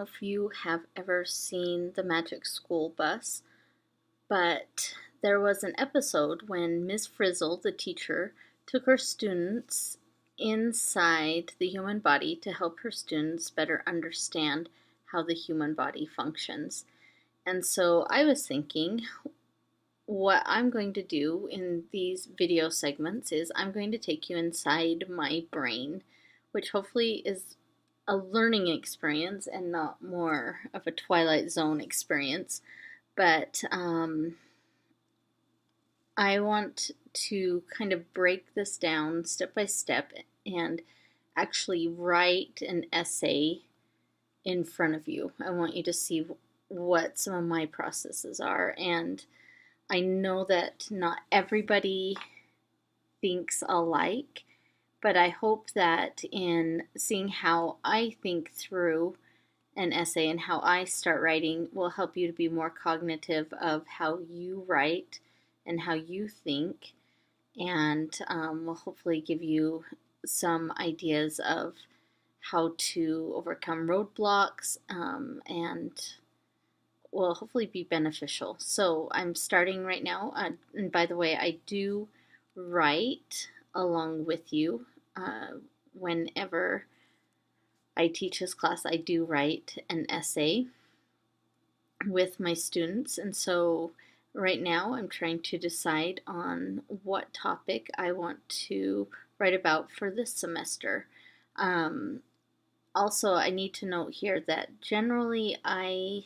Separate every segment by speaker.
Speaker 1: If you have ever seen the Magic School Bus, but there was an episode when Miss Frizzle, the teacher, took her students inside the human body to help her students better understand how the human body functions. And so I was thinking, what I'm going to do in these video segments is I'm going to take you inside my brain, which hopefully is a learning experience and not more of a Twilight Zone experience. But I want to kind of break this down step by step and actually write an essay in front of you. I want you to see what some of my processes are. And I know that not everybody thinks alike, but I hope that in seeing how I think through an essay and how I start writing will help you to be more cognitive of how you write and how you think, and will hopefully give you some ideas of how to overcome roadblocks, and will hopefully be beneficial. So I'm starting right now. And by the way, I do write along with you. Whenever I teach this class, I do write an essay with my students. And so right now I'm trying to decide on what topic I want to write about for this semester. Also, I need to note here that generally I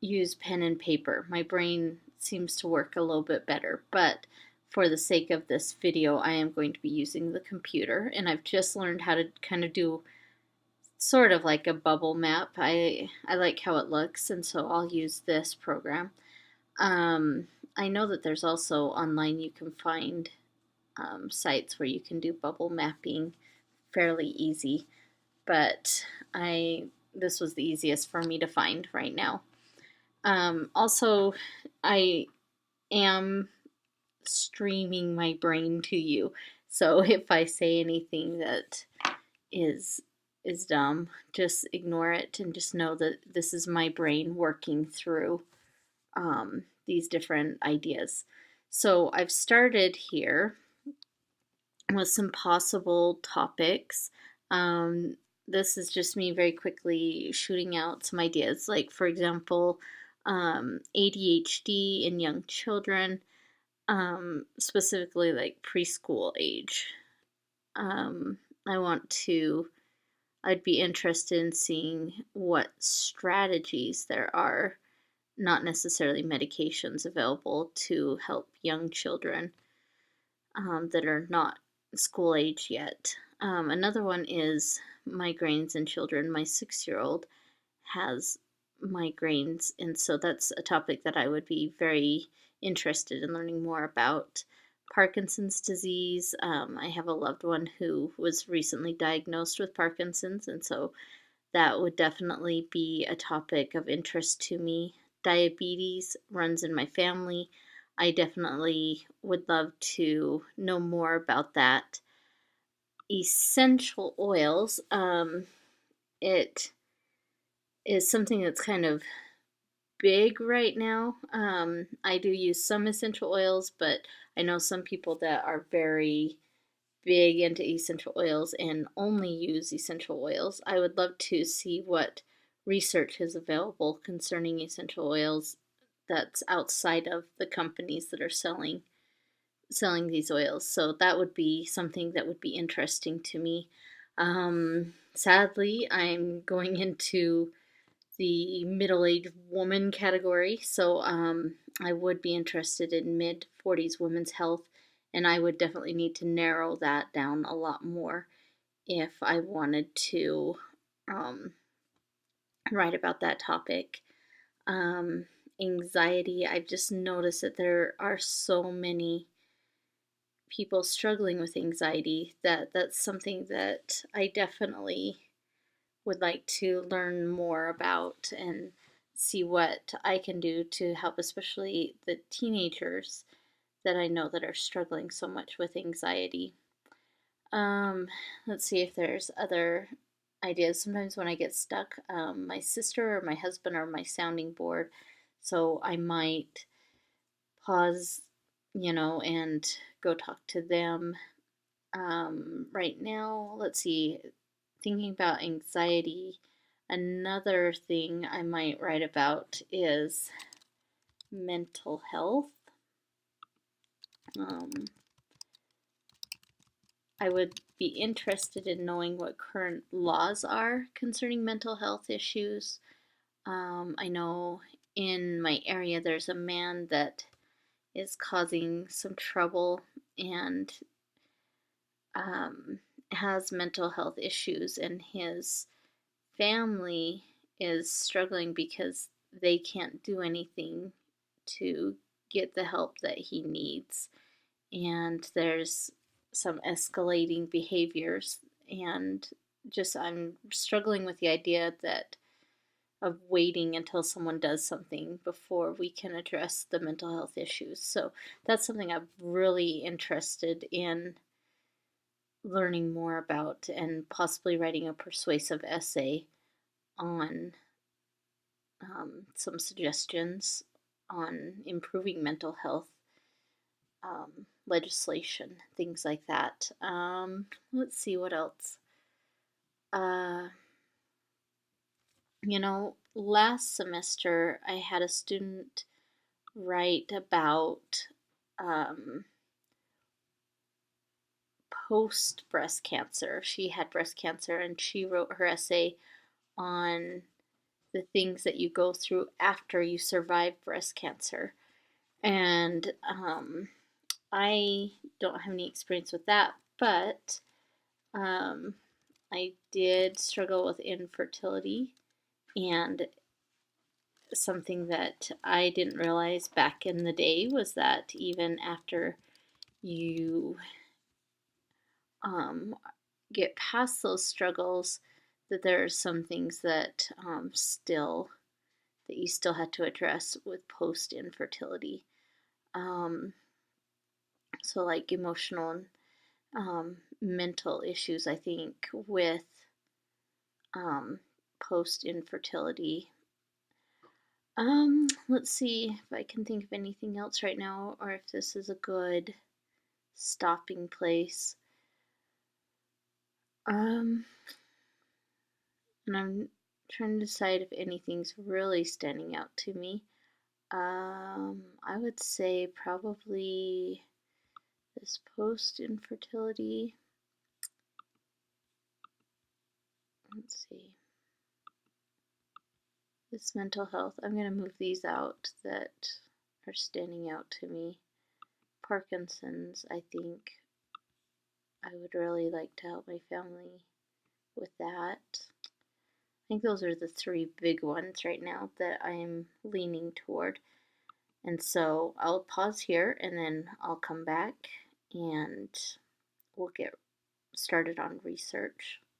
Speaker 1: use pen and paper. My brain seems to work a little bit better, but for the sake of this video, I am going to be using the computer, and I've just learned how to kind of do sort of like a bubble map. I like how it looks, and so I'll use this program. I know that there's also online you can find sites where you can do bubble mapping fairly easy, but this was the easiest for me to find right now. Also, I am streaming my brain to you, so if I say anything that is dumb, just ignore it and just know that this is my brain working through these different ideas. So I've started here with some possible topics. This is just me very quickly shooting out some ideas, like, for example, ADHD in young children, specifically like preschool age. I want to, I'd be interested in seeing what strategies there are, not necessarily medications, available to help young children that are not school age yet. Another one is migraines in children. My 6-year-old has migraines, and so that's a topic that I would be very interested in learning more about. Parkinson's disease. I have a loved one who was recently diagnosed with Parkinson's, and so that would definitely be a topic of interest to me. Diabetes runs in my family. I definitely would love to know more about that. Essential oils. It is something that's kind of big right now. I do use some essential oils, but I know some people that are very big into essential oils and only use essential oils. I would love to see what research is available concerning essential oils that's outside of the companies that are selling these oils. So that would be something that would be interesting to me. Sadly, I'm going into the middle-aged woman category, so I would be interested in mid-40s women's health, and I would definitely need to narrow that down a lot more if I wanted to write about that topic. Anxiety, I've just noticed that there are so many people struggling with anxiety that's something that I definitely would like to learn more about and see what I can do to help, especially the teenagers that I know that are struggling so much with anxiety. Let's see if there's other ideas. Sometimes when I get stuck, my sister or my husband are my sounding board, so I might pause, and go talk to them. Right now, let's see, thinking about anxiety, another thing I might write about is mental health. Um, I would be interested in knowing what current laws are concerning mental health issues. I know in my area there's a man that is causing some trouble and um, has mental health issues, and his family is struggling because they can't do anything to get the help that he needs. And there's some escalating behaviors, and just I'm struggling with the idea that of waiting until someone does something before we can address the mental health issues. So that's something I'm really interested in learning more about, and possibly writing a persuasive essay on some suggestions on improving mental health legislation, things like that. Let's see what else. Uh, last semester I had a student write about um, post breast cancer. She had breast cancer, and she wrote her essay on the things that you go through after you survive breast cancer. And I don't have any experience with that, but um, I did struggle with infertility, and something that I didn't realize back in the day was that even after you um, get past those struggles, that there are some things that you still had to address with post infertility. Um, so like emotional and mental issues, I think, with um, post infertility. Let's see if I can think of anything else right now, or if this is a good stopping place. Um, and I'm trying to decide if anything's really standing out to me. I would say probably this post infertility. Let's see. This mental health. I'm going to move these out that are standing out to me. Parkinson's, I think I would really like to help my family with that. I think those are the three big ones right now that I'm leaning toward. And so I'll pause here, and then I'll come back and we'll get started on research.